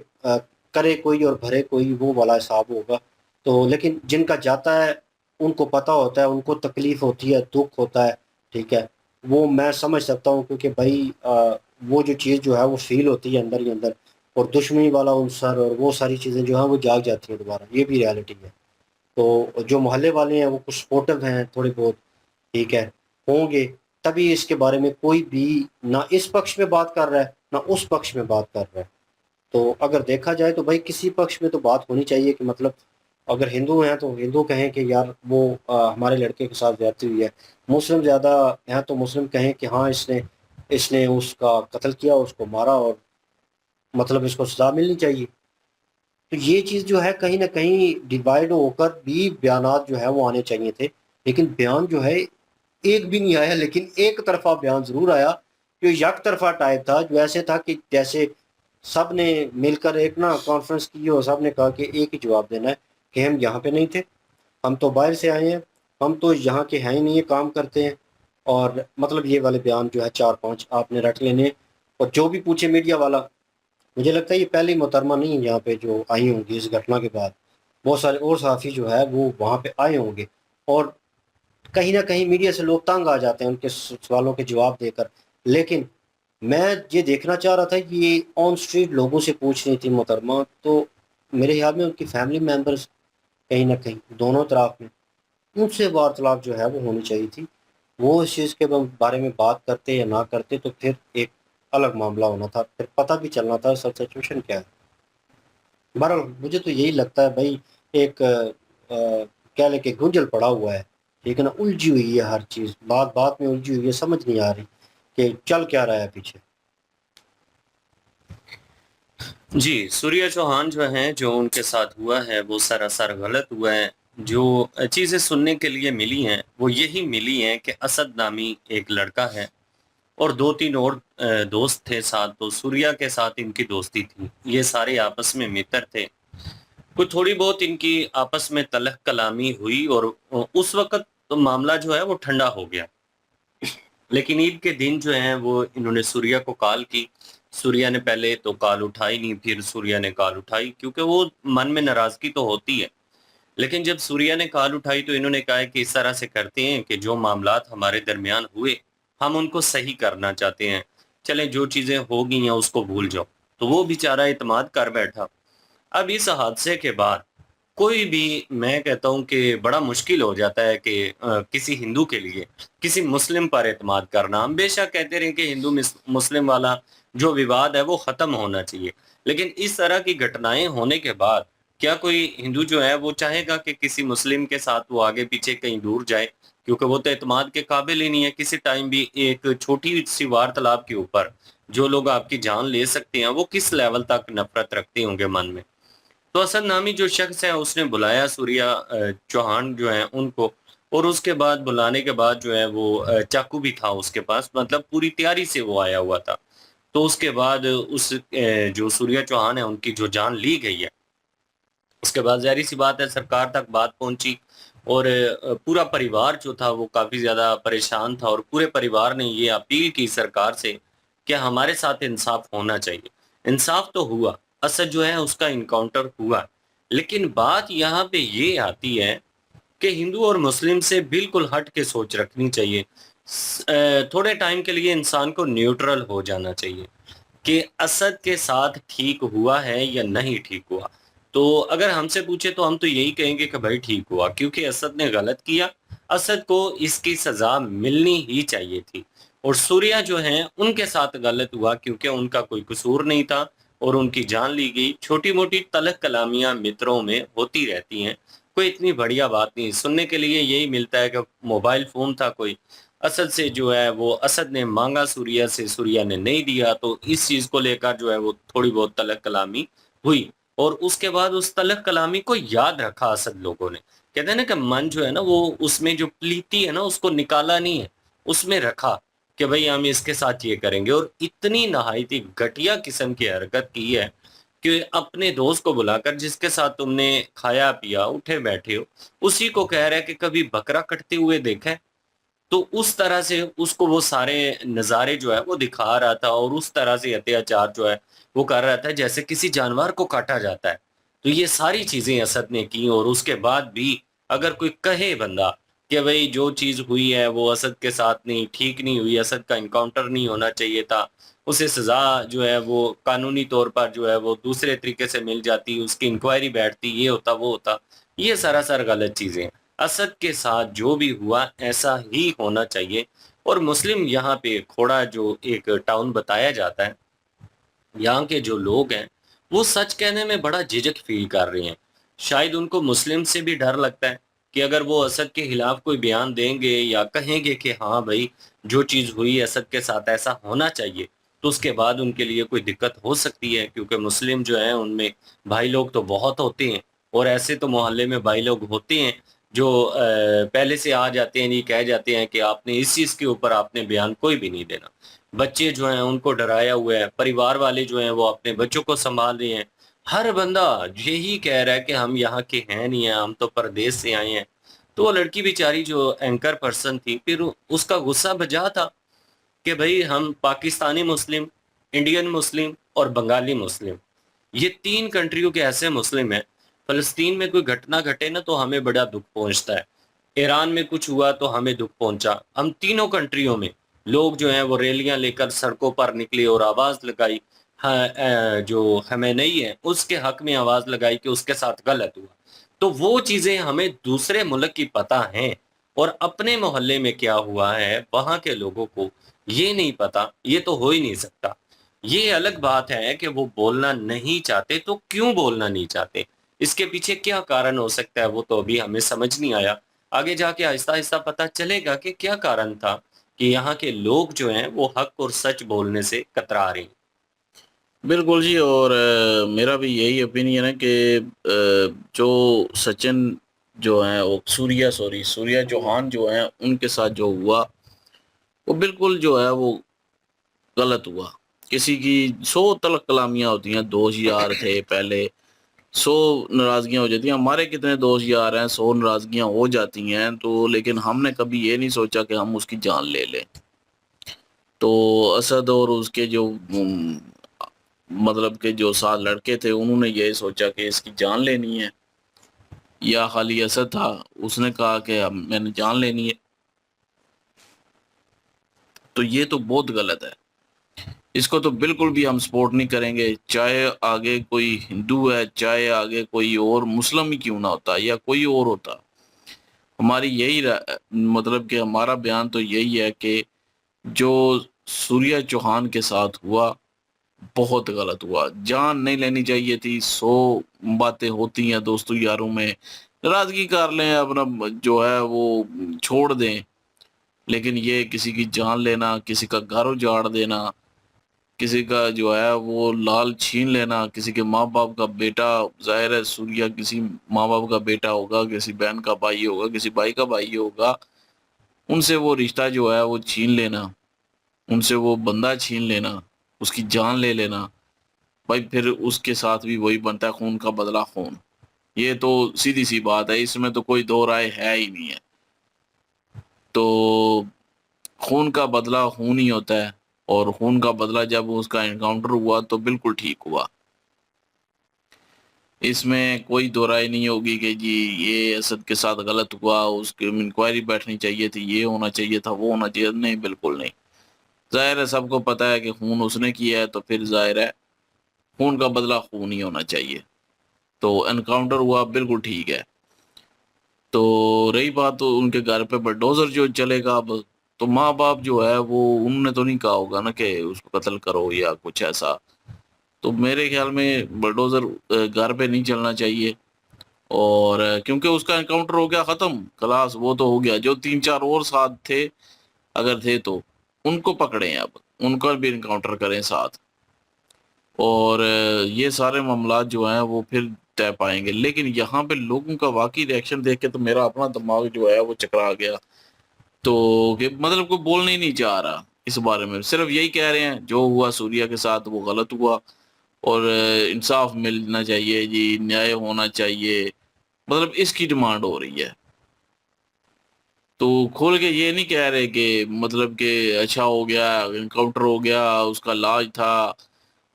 करे कोई और भरे कोई, वो वाला हिसाब होगा। तो लेकिन जिनका जाता है उनको पता होता है, उनको तकलीफ़ होती है, दुख होता है, ठीक है, वो मैं समझ सकता हूँ क्योंकि भाई वो जो चीज़ जो है वो फील होती है अंदर ही अंदर, और दुश्मनी वाला अनसर और वो सारी चीज़ें जो हैं वो जाग जाती हैं दोबारा, ये भी रियलिटी है। तो जो मोहल्ले वाले हैं वो कुछ सपोर्टिव हैं थोड़े बहुत, ठीक है, होंगे, तभी इसके बारे में कोई भी ना इस पक्ष में बात कर रहा है ना उस पक्ष में बात कर रहा है। तो अगर देखा जाए तो भाई किसी पक्ष में तो बात होनी चाहिए कि मतलब अगर हिंदू हैं तो हिंदू कहें कि यार वो हमारे लड़के के साथ ज्यादती हुई है, मुस्लिम ज़्यादा हैं तो मुस्लिम कहें कि हाँ इसने इसने उसका कत्ल किया, उसको मारा और मतलब इसको सज़ा मिलनी चाहिए। तो ये चीज़ जो है कहीं न कहीं डिवाइड होकर भी बयानात जो है वो आने चाहिए थे, लेकिन बयान जो है एक भी नहीं आया, लेकिन एक तरफ़ा बयान ज़रूर आया, जो एक तरफ़ा टाइप था, जो ऐसे था कि जैसे सब ने मिलकर एक ना कॉन्फ्रेंस की और सब ने कहा कि एक ही जवाब देना है कि हम यहाँ पे नहीं थे, हम तो बाहर से आए हैं, हम तो यहाँ के हैं ही नहीं है, काम करते हैं। और मतलब ये वाले बयान जो है 4-5 आपने रट लेने हैं। और जो भी पूछे मीडिया वाला, मुझे लगता है ये पहली मोहतरमा नहीं है यहाँ पे जो आई होंगी इस घटना के बाद, बहुत सारे और सहाफ़ी जो है वो वहाँ पे आए होंगे, और कहीं न कहीं मीडिया से लोग तंग आ जाते हैं उनके सवालों के जवाब देकर। लेकिन मैं ये देखना चाह रहा था कि ये ऑन स्ट्रीट लोगों से पूछ रही थी मोहतरमा, तो मेरे ख्याल में उनकी फैमिली मेंबर्स कहीं न कहीं दोनों तरफ में, उनसे वार्तालाप जो है वो होनी चाहिए थी। वो इस चीज़ के बारे में बात करते या ना करते तो फिर एक अलग मामला होना था, फिर पता भी चलना था असल सिचुएशन क्या है। बहरहाल मुझे तो यही लगता है भाई, एक कह लें कि गुंजल पड़ा हुआ है, ठीक है ना, उलझी हुई है हर चीज़, बात में उलझी हुई है, समझ नहीं आ रही कि चल क्या रहा है पीछे। जी, सूर्या चौहान जो हैं, जो उनके साथ हुआ है वो सरासर गलत हुआ है। जो चीज़ें सुनने के लिए मिली हैं, वो यही मिली हैं कि असद नामी एक लड़का है और 2-3 और दोस्त थे साथ, तो सूर्या के साथ इनकी दोस्ती थी। ये सारे आपस में मित्र थे। कुछ थोड़ी बहुत इनकी आपस में तलह कलामी हुई और उस वक़्त तो मामला जो है वो ठंडा हो गया। लेकिन ईद के दिन जो है वो इन्होंने सूर्या को कॉल की। सूर्या ने पहले तो कॉल उठाई नहीं, फिर सूर्या ने कॉल उठाई क्योंकि वो मन में नाराज़गी तो होती है। लेकिन जब सूर्या ने कॉल उठाई तो इन्होंने कहा कि इस तरह से करते हैं कि जो मामलात हमारे दरमियान हुए, हम उनको सही करना चाहते हैं। चलें जो चीज़ें हो गई हैं उसको भूल जाओ। तो वो बेचारा इत्मीनान कर बैठा। अब इस हादसे के बाद कोई भी, मैं कहता हूँ कि बड़ा मुश्किल हो जाता है कि किसी हिंदू के लिए किसी मुस्लिम पर एतमाद करना। हम बेशक कहते रहें कि हिंदू मुस्लिम वाला जो विवाद है वो ख़त्म होना चाहिए, लेकिन इस तरह की घटनाएं होने के बाद क्या कोई हिंदू जो है वो चाहेगा कि किसी मुस्लिम के साथ वो आगे पीछे कहीं दूर जाए, क्योंकि वो तो एतमाद के काबिल ही नहीं है। किसी टाइम भी एक छोटी सी वार्तालाप के ऊपर जो लोग आपकी जान ले सकते हैं, वो किस लेवल तक नफरत रखते होंगे मन में। तो असद नामी जो शख्स है उसने बुलाया सूर्या चौहान जो है उनको, और उसके बाद बुलाने के बाद जो है वो चाकू भी था उसके पास, मतलब पूरी तैयारी से वो आया हुआ था। तो उसके बाद उस जो सूर्या चौहान है उनकी जो जान ली गई है, उसके बाद ज़ाहिर सी बात है सरकार तक बात पहुंची और पूरा परिवार जो था वो काफ़ी ज़्यादा परेशान था, और पूरे परिवार ने ये अपील की सरकार से कि हमारे साथ इंसाफ होना चाहिए। इंसाफ तो हुआ, असद जो है उसका इनकाउंटर हुआ, लेकिन बात यहाँ पे ये आती है कि हिंदू और मुस्लिम से बिल्कुल हट के सोच रखनी चाहिए। थोड़े टाइम के लिए इंसान को न्यूट्रल हो जाना चाहिए कि असद के साथ ठीक हुआ है या नहीं ठीक हुआ। तो अगर हमसे पूछे तो हम तो यही कहेंगे कि भाई ठीक हुआ, क्योंकि असद ने गलत किया, असद को इसकी सज़ा मिलनी ही चाहिए थी। और सूर्या जो हैं उनके साथ गलत हुआ क्योंकि उनका कोई कसूर नहीं था और उनकी जान ली गई। छोटी मोटी तलख कलामियाँ मित्रों में होती रहती हैं, कोई इतनी बढ़िया बात नहीं। सुनने के लिए यही मिलता है कि मोबाइल फ़ोन था कोई, असद से जो है वो असद ने मांगा सूर्या से, सूर्या ने नहीं दिया, तो इस चीज़ को लेकर जो है वो थोड़ी बहुत तलख कलामी हुई। और उसके बाद उस तलख कलामी को याद रखा असद लोगों ने। कहते हैं ना कि मन जो है ना वो उसमें जो प्लीति है ना उसको निकाला नहीं है, उसमें रखा कि भाई हम इसके साथ ये करेंगे, और इतनी नहायती घटिया किस्म की हरकत की है कि अपने दोस्त को बुलाकर, जिसके साथ तुमने खाया पिया उठे बैठे हो, उसी को कह रहा है कि कभी बकरा कटते हुए देखा है। तो उस तरह से उसको वो सारे नज़ारे जो है वो दिखा रहा था, और उस तरह से अत्याचार जो है वो कर रहा था जैसे किसी जानवर को काटा जाता है। तो ये सारी चीज़ें असद ने की, और उसके बाद भी अगर कोई कहे बंदा कि भाई जो चीज़ हुई है वो असद के साथ नहीं, ठीक नहीं हुई, असद का इनकाउंटर नहीं होना चाहिए था, उसे सज़ा जो है वो कानूनी तौर पर जो है वो दूसरे तरीके से मिल जाती, उसकी इंक्वायरी बैठती, ये होता वो होता, ये सरासर गलत चीज़ें हैं। असद के साथ जो भी हुआ ऐसा ही होना चाहिए। और मुस्लिम यहाँ पे खोड़ा जो एक टाउन बताया जाता है, यहाँ के जो लोग हैं वो सच कहने में बड़ा झिझक फील कर रहे हैं। शायद उनको मुस्लिम से भी डर लगता है कि अगर वो असद के खिलाफ कोई बयान देंगे या कहेंगे कि हाँ भाई जो चीज़ हुई असद के साथ ऐसा होना चाहिए, तो उसके बाद उनके लिए कोई दिक्कत हो सकती है, क्योंकि मुस्लिम जो हैं उनमें भाई लोग तो बहुत होते हैं, और ऐसे तो मोहल्ले में भाई लोग होते हैं जो पहले से आ जाते हैं, ये कह जाते हैं कि आपने इस चीज़ के ऊपर आपने बयान कोई भी नहीं देना। बच्चे जो हैं उनको डराया हुआ है, परिवार वाले जो हैं वो अपने बच्चों को संभाल रहे हैं। हर बंदा यही कह रहा है कि हम यहाँ के हैं नहीं हैं, हम तो परदेश से आए हैं। तो वो लड़की बेचारी जो एंकर पर्सन थी, फिर उसका गुस्सा बजा था कि भाई हम पाकिस्तानी मुस्लिम, इंडियन मुस्लिम और बंगाली मुस्लिम, ये 3 कंट्रियों के ऐसे मुस्लिम हैं। फ़लस्तीन में कोई घटना घटे ना तो हमें बड़ा दुख पहुंचता है, ईरान में कुछ हुआ तो हमें दुख पहुंचा। हम तीनों कंट्रियों में लोग जो हैं वो रैलियां लेकर सड़कों पर निकले और आवाज़ लगाई, हाँ, जो खमेनेई है उसके हक में आवाज़ लगाई कि उसके साथ गलत हुआ। तो वो चीज़ें हमें दूसरे मुल्क की पता हैं, और अपने मोहल्ले में क्या हुआ है वहाँ के लोगों को ये नहीं पता, ये तो हो ही नहीं सकता। ये अलग बात है कि वो बोलना नहीं चाहते, तो क्यों बोलना नहीं चाहते? इसके पीछे क्या कारण हो सकता है, वो तो अभी हमें समझ नहीं आया। आगे जाके आहिस्ता-आहिस्ता पता चलेगा कि क्या कारण था कि यहाँ के लोग जो हैं वो हक और सच बोलने से कतरा रहे हैं। बिल्कुल जी, और मेरा भी यही ओपिनियन है कि जो सचिन जो हैं वो सूर्या चौहान जो हैं उनके साथ जो हुआ वो बिल्कुल जो है वो गलत हुआ। किसी की 100 तलक कलामियाँ होती हैं, दोस्त यार थे पहले, 100 नाराज़गियाँ हो जाती हैं। हमारे कितने दोस्त यार हैं, 100 नाराज़गियाँ हो जाती हैं, तो लेकिन हमने कभी ये नहीं सोचा कि हम उसकी जान ले लें। तो असद और उसके जो मतलब के जो 7 लड़के थे उन्होंने ये सोचा कि इसकी जान लेनी है, या खाली असद था उसने कहा कि मैंने जान लेनी है। तो ये तो बहुत गलत है, इसको तो बिल्कुल भी हम सपोर्ट नहीं करेंगे। चाहे आगे कोई हिंदू है, चाहे आगे कोई और मुस्लिम ही क्यों ना होता या कोई और होता, हमारी यही मतलब कि हमारा बयान तो यही है कि जो सूर्या चौहान के साथ हुआ बहुत गलत हुआ। जान नहीं लेनी चाहिए थी। 100 बातें होती हैं दोस्तों यारों में, नाराज़गी कर लें, अपना जो है वो छोड़ दें, लेकिन ये किसी की जान लेना, किसी का घर उजाड़ देना, किसी का जो है वो लाल छीन लेना, किसी के माँ बाप का बेटा, जाहिर है सूर्या किसी माँ बाप का बेटा होगा, किसी बहन का भाई होगा, किसी भाई का भाई होगा, उनसे वो रिश्ता जो है वो छीन लेना, उनसे वो बंदा छीन लेना, उसकी जान ले लेना, भाई फिर उसके साथ भी वही बनता है, खून का बदला खून। ये तो सीधी सी बात है, इसमें तो कोई दो राय है ही नहीं है। तो खून का बदला खून ही होता है, और खून का बदला जब उसका एनकाउंटर हुआ तो बिल्कुल ठीक हुआ। इसमें कोई दो राय नहीं होगी कि जी ये असद के साथ गलत हुआ, उसकी इंक्वायरी बैठनी चाहिए थी, ये होना चाहिए था, वो होना चाहिए, नहीं बिल्कुल नहीं। जाहिर है सबको पता है कि खून उसने किया है, तो फिर जाहिर है खून का बदला खून ही होना चाहिए। तो एनकाउंटर हुआ बिल्कुल ठीक है। तो रही बात तो उनके घर पे बलडोजर जो चलेगा, अब तो माँ बाप जो है वो उन्होंने तो नहीं कहा होगा ना कि उसको कत्ल करो या कुछ ऐसा। तो मेरे ख्याल में बलडोजर घर पे नहीं चलना चाहिए, और क्योंकि उसका एनकाउंटर हो गया ख़त्म, खलास वो तो हो गया। जो 3-4 और साथ थे अगर थे तो उनको पकड़ें, अब उनका भी इनकाउंटर करें साथ, और ये सारे मामला जो हैं वो फिर तय पाएंगे। लेकिन यहाँ पे लोगों का वाकई रिएक्शन देख के तो मेरा अपना दिमाग जो है वो चकरा गया। तो कि मतलब कोई बोलने ही नहीं चाह रहा, इस बारे में सिर्फ यही कह रहे हैं जो हुआ सूर्या के साथ वो गलत हुआ और इंसाफ मिलना चाहिए जी, न्याय होना चाहिए, मतलब इसकी डिमांड हो रही है। तो खोल के ये नहीं कह रहे कि मतलब कि अच्छा हो गया, इनकाउंटर हो गया, उसका इलाज था,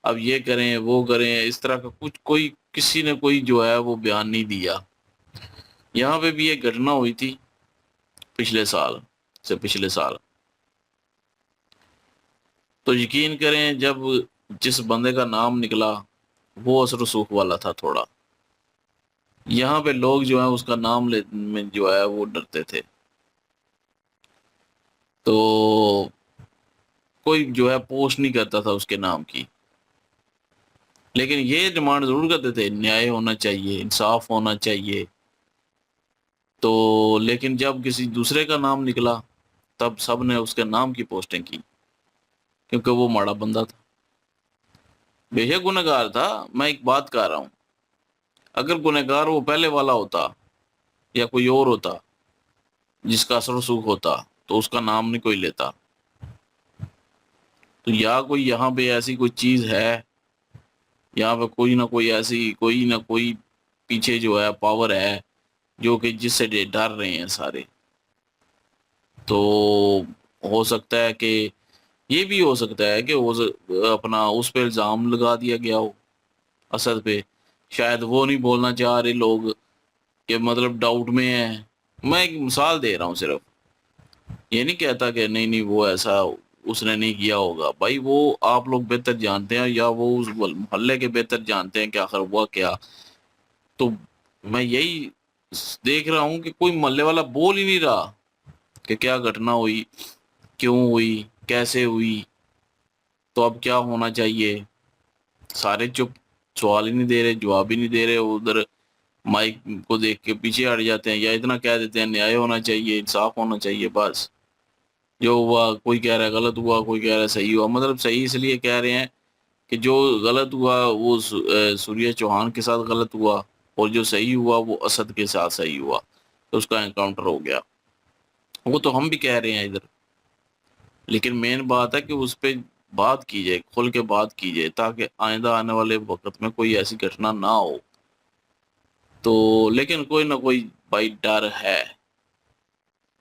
अब ये करें वो करें, इस तरह का कुछ कोई किसी ने कोई जो है वो बयान नहीं दिया। यहाँ पे भी एक घटना हुई थी पिछले साल, तो यकीन करें जब जिस बंदे का नाम निकला वो असर रसूख वाला था थोड़ा, यहाँ पे लोग जो है उसका नाम ले में जो है वो डरते थे। तो कोई जो है पोस्ट नहीं करता था उसके नाम की, लेकिन ये डिमांड जरूर करते थे न्याय होना चाहिए, इंसाफ होना चाहिए। तो लेकिन जब किसी दूसरे का नाम निकला तब सब ने उसके नाम की पोस्टिंग की, क्योंकि वो माड़ा बंदा था, बेशक गुनहगार था। मैं एक बात कह रहा हूँ, अगर गुनहगार वो पहले वाला होता या कोई और होता जिसका असर रसूख होता तो उसका नाम नहीं कोई लेता। तो या कोई यहाँ पे ऐसी कोई चीज है, यहाँ पे कोई ना कोई पीछे जो है पावर है जो कि जिससे डर रहे हैं सारे। तो हो सकता है कि ये भी हो सकता है कि वो अपना उस पे इल्ज़ाम लगा दिया गया हो असद पे, शायद वो नहीं बोलना चाह रहे लोग कि मतलब डाउट में है। मैं एक मिसाल दे रहा हूँ सिर्फ, ये नहीं कहता कि नहीं वो ऐसा उसने नहीं किया होगा। भाई वो आप लोग बेहतर जानते हैं या वो उस मोहल्ले के बेहतर जानते हैं कि आखिर हुआ क्या। तो मैं यही देख रहा हूँ कि कोई मोहल्ले वाला बोल ही नहीं रहा कि क्या घटना हुई, क्यों हुई, कैसे हुई, तो अब क्या होना चाहिए। सारे चुप, सवाल ही नहीं दे रहे, जवाब ही नहीं दे रहे, उधर माइक को देख के पीछे हट जाते हैं या इतना कह देते हैं न्याय होना चाहिए, इंसाफ होना चाहिए। बस जो हुआ, कोई कह रहा है गलत हुआ, कोई कह रहा है सही हुआ। मतलब सही इसलिए कह रहे हैं कि जो गलत हुआ वो सूर्या चौहान के साथ गलत हुआ और जो सही हुआ वो असद के साथ सही हुआ, तो उसका एनकाउंटर हो गया। वो तो हम भी कह रहे हैं इधर, लेकिन मेन बात है कि उस पर बात की जाए, खुल के बात की जाए, ताकि आइंदा आने वाले वक्त में कोई ऐसी घटना ना हो। तो लेकिन कोई ना कोई भाई डर है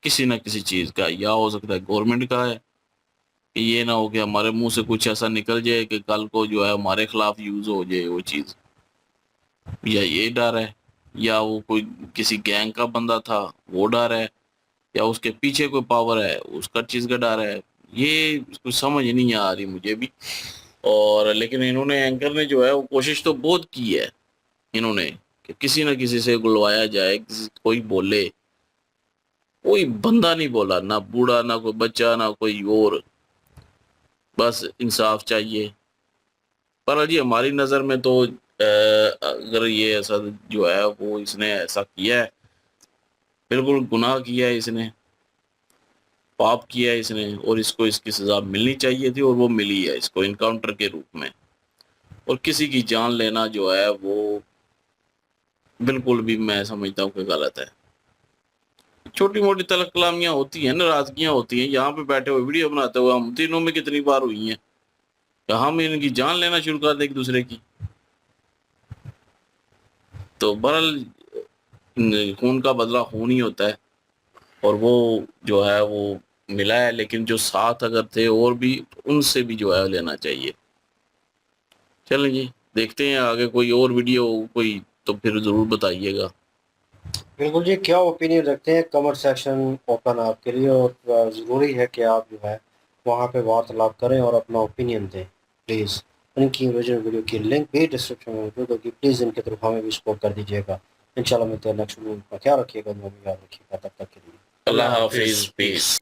किसी ना किसी चीज़ का, या हो सकता है गवर्नमेंट का है कि ये ना हो कि हमारे मुंह से कुछ ऐसा निकल जाए कि कल को जो है हमारे खिलाफ यूज़ हो जाए वो चीज़, या ये डर है, या वो कोई किसी गैंग का बंदा था वो डर है, या उसके पीछे कोई पावर है उसका चीज़ का डर है। ये कुछ समझ नहीं आ रही मुझे भी। और लेकिन इन्होंने, एंकर ने जो है वो कोशिश तो बहुत की है इन्होंने कि किसी न किसी से गुलवाया जाए, कोई बोले। कोई बंदा नहीं बोला, ना बूढ़ा, ना कोई बच्चा, ना कोई और, बस इंसाफ चाहिए। पर जी हमारी नज़र में तो अगर ये ऐसा जो है वो इसने ऐसा किया है, बिल्कुल गुनाह किया है इसने, पाप किया है इसने, और इसको इसकी सज़ा मिलनी चाहिए थी और वो मिली है इसको इनकाउंटर के रूप में। और किसी की जान लेना जो है वो बिल्कुल भी मैं समझता हूँ कि गलत है। छोटी मोटी तलक कलामियाँ होती हैं, नाराजगियाँ होती हैं, यहाँ पे बैठे हुए वीडियो बनाते हुए हम तीनों में कितनी बार हुई हैं कि हम इनकी जान लेना शुरू कर दें एक दूसरे की। तो बहरहाल खून का बदला खून ही होता है, और वो जो है वो मिला है। लेकिन जो साथ अगर थे और भी, उनसे भी जो है लेना चाहिए। चलें जी, देखते हैं आगे कोई और वीडियो कोई तो फिर ज़रूर बताइएगा। बिल्कुल जी, क्या ओपिनियन रखते हैं, कमेंट सेक्शन ओपन आपके लिए, और ज़रूरी है कि आप जो है वहाँ पे वार्तालाप करें और अपना ओपिनियन दें प्लीज़। इनकी ओरिजिनल वीडियो की लिंक भी डिस्क्रिप्शन में मौजूद होगी, प्लीज़ इनके तरफ हमें भी सपोर्ट कर दीजिएगा। इंशाल्लाह मिलते हैं नेक्स्ट वीडियो में। ख्याल रखिएगा, दुआ में याद रखिएगा, तब तक के लिए अल्लाह हाफिज़, पीस।